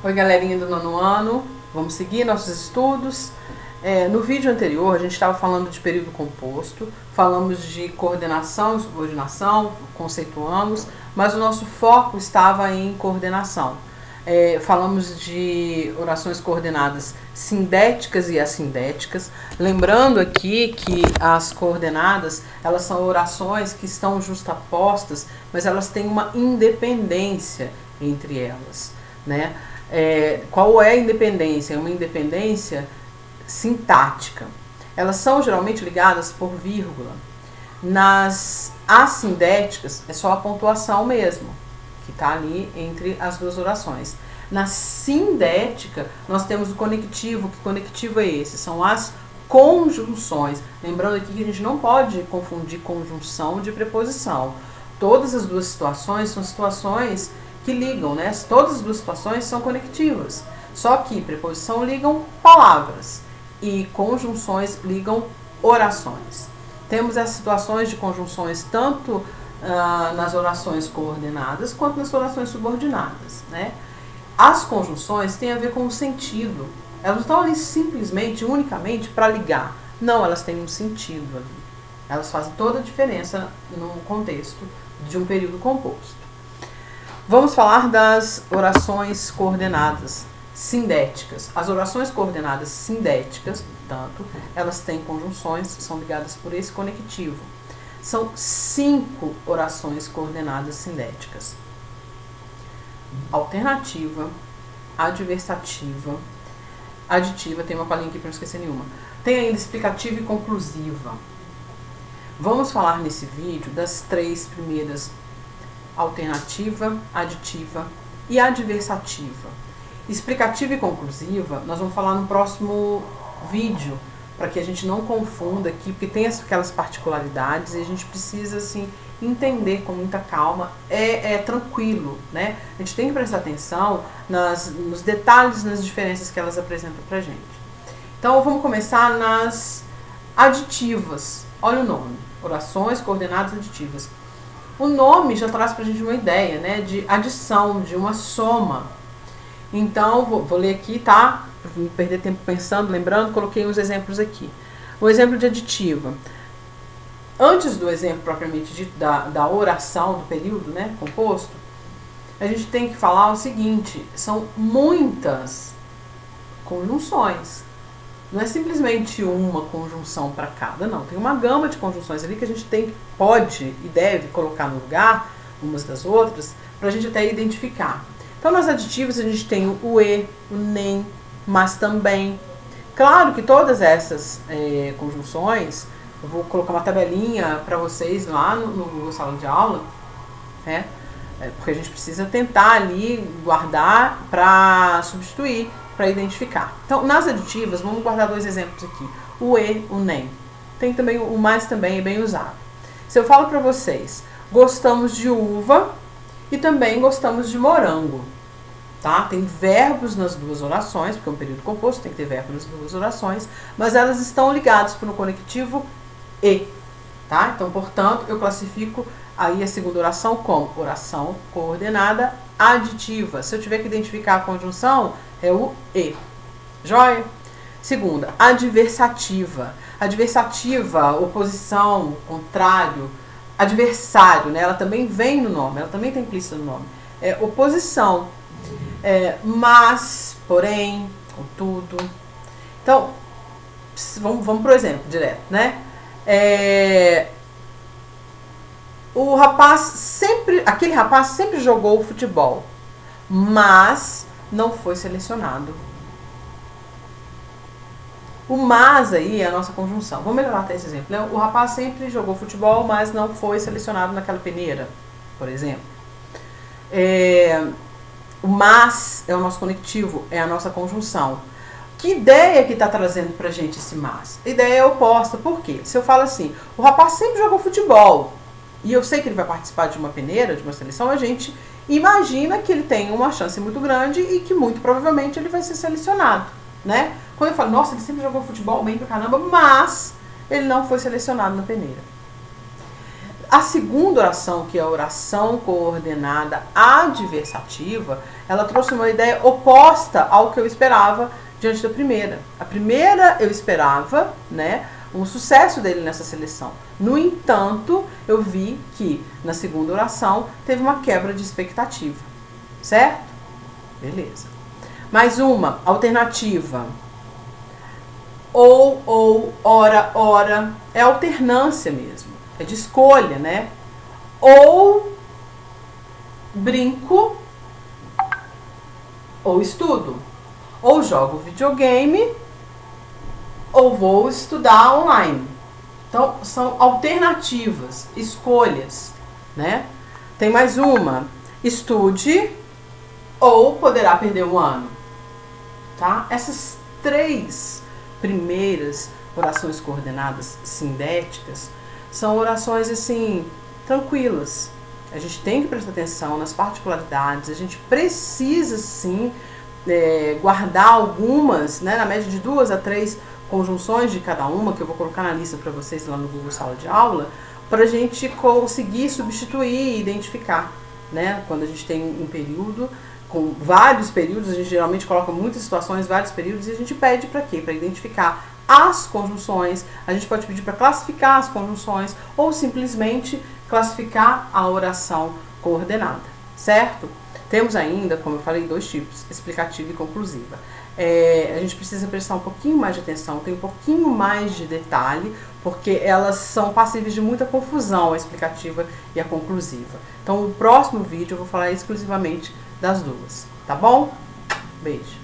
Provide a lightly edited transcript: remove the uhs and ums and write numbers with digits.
Oi, galerinha do nono ano, vamos seguir nossos estudos. No vídeo anterior a gente estava falando de período composto, falamos de coordenação e subordinação, conceituamos, mas o nosso foco estava em coordenação. Falamos de orações coordenadas sindéticas e assindéticas, lembrando aqui que as coordenadas, elas são orações que estão justapostas, mas elas têm uma independência entre elas, né? Qual é a independência? É uma independência sintática. Elas são geralmente ligadas por vírgula. Nas assindéticas é só a pontuação mesmo, que está ali entre as duas orações. Na sindética nós temos o conectivo. Que conectivo é esse? São as conjunções. Lembrando aqui que a gente não pode confundir conjunção de preposição. Todas as duas situações são situações que ligam, né? Todas as duas situações são conectivas. Só que preposição ligam palavras e conjunções ligam orações. Temos as situações de conjunções tanto nas orações coordenadas quanto nas orações subordinadas, né? As conjunções têm a ver com o sentido. Elas não estão ali simplesmente, unicamente para ligar. Não, elas têm um sentido ali. Elas fazem toda a diferença no contexto de um período composto. Vamos falar das orações coordenadas sindéticas. As orações coordenadas sindéticas, portanto, elas têm conjunções, são ligadas por esse conectivo. São 5 orações coordenadas sindéticas: alternativa, adversativa, aditiva, tem uma palinha aqui para não esquecer nenhuma. Tem ainda explicativa e conclusiva. Vamos falar nesse vídeo das 3 primeiras: alternativa, aditiva e adversativa. Explicativa e conclusiva nós vamos falar no próximo vídeo, para que a gente não confunda aqui, porque tem aquelas particularidades e a gente precisa assim entender com muita calma. É tranquilo, né? A gente tem que prestar atenção nos detalhes, nas diferenças que elas apresentam pra gente. Então vamos começar nas aditivas. Olha o nome: orações coordenadas aditivas. O nome já traz pra gente uma ideia, né, de adição, de uma soma. Então, vou ler aqui, tá? Pra não perder tempo pensando, lembrando, coloquei uns exemplos aqui. O exemplo de aditiva. Antes do exemplo propriamente dito da oração, do período, né, composto, a gente tem que falar o seguinte: são muitas conjunções. Não é simplesmente uma conjunção para cada, não. Tem uma gama de conjunções ali que a gente pode e deve colocar no lugar umas das outras para a gente até identificar. Então, nas aditivas a gente tem o e, o nem, mas também. Claro que todas essas conjunções, eu vou colocar uma tabelinha para vocês lá no sala de aula, né? Porque a gente precisa tentar ali guardar para substituir, para identificar. Então, nas aditivas, vamos guardar 2 exemplos aqui: o e, o nem. Tem também o mais, também é bem usado. Se eu falo para vocês, gostamos de uva e também gostamos de morango, tá? Tem verbos nas duas orações, porque é um período composto, tem que ter verbo nas duas orações, mas elas estão ligadas por um conectivo e, tá? Então, portanto, eu classifico aí a segunda oração como oração coordenada aditiva. Se eu tiver que identificar a conjunção, é o e. Joia? Segunda, adversativa. Adversativa, oposição, contrário, adversário, né? Ela também vem no nome, ela também tem implícita no nome. É oposição. Mas, porém, contudo. Então, vamos pro exemplo direto, né? Aquele rapaz sempre jogou futebol, mas não foi selecionado. O mas aí é a nossa conjunção. Vamos melhorar até esse exemplo, né? O rapaz sempre jogou futebol, mas não foi selecionado naquela peneira, por exemplo. O mas é o nosso conectivo, é a nossa conjunção. Que ideia que está trazendo pra gente esse mas? A ideia é oposta. Por quê? Se eu falo assim, o rapaz sempre jogou futebol, e eu sei que ele vai participar de uma peneira, de uma seleção, a gente imagina que ele tem uma chance muito grande e que muito provavelmente ele vai ser selecionado, né? Quando eu falo, nossa, ele sempre jogou futebol bem pra caramba, mas ele não foi selecionado na peneira. A segunda oração, que é a oração coordenada adversativa, ela trouxe uma ideia oposta ao que eu esperava diante da primeira. A primeira eu esperava, né, um sucesso dele nessa seleção. No entanto, eu vi que na segunda oração teve uma quebra de expectativa. Certo? Beleza. Mais uma alternativa. Ou, ora. É alternância mesmo. É de escolha, né? Ou brinco, ou estudo. Ou jogo videogame, ou vou estudar online. Então, são alternativas, escolhas, né? Tem mais uma. Estude ou poderá perder um ano. Tá? Essas três primeiras orações coordenadas sindéticas são orações assim tranquilas. A gente tem que prestar atenção nas particularidades, a gente precisa sim guardar algumas, né, na média de 2 a 3 conjunções de cada uma, que eu vou colocar na lista para vocês lá no Google Sala de Aula, para a gente conseguir substituir e identificar, né? Quando a gente tem um período com vários períodos, a gente geralmente coloca muitas situações, vários períodos, e a gente pede para quê? Para identificar as conjunções, a gente pode pedir para classificar as conjunções ou simplesmente classificar a oração coordenada, certo? Temos ainda, como eu falei, 2 tipos, explicativa e conclusiva. A gente precisa prestar um pouquinho mais de atenção, tem um pouquinho mais de detalhe, porque elas são passíveis de muita confusão, a explicativa e a conclusiva. Então, no próximo vídeo eu vou falar exclusivamente das duas, tá bom? Beijo!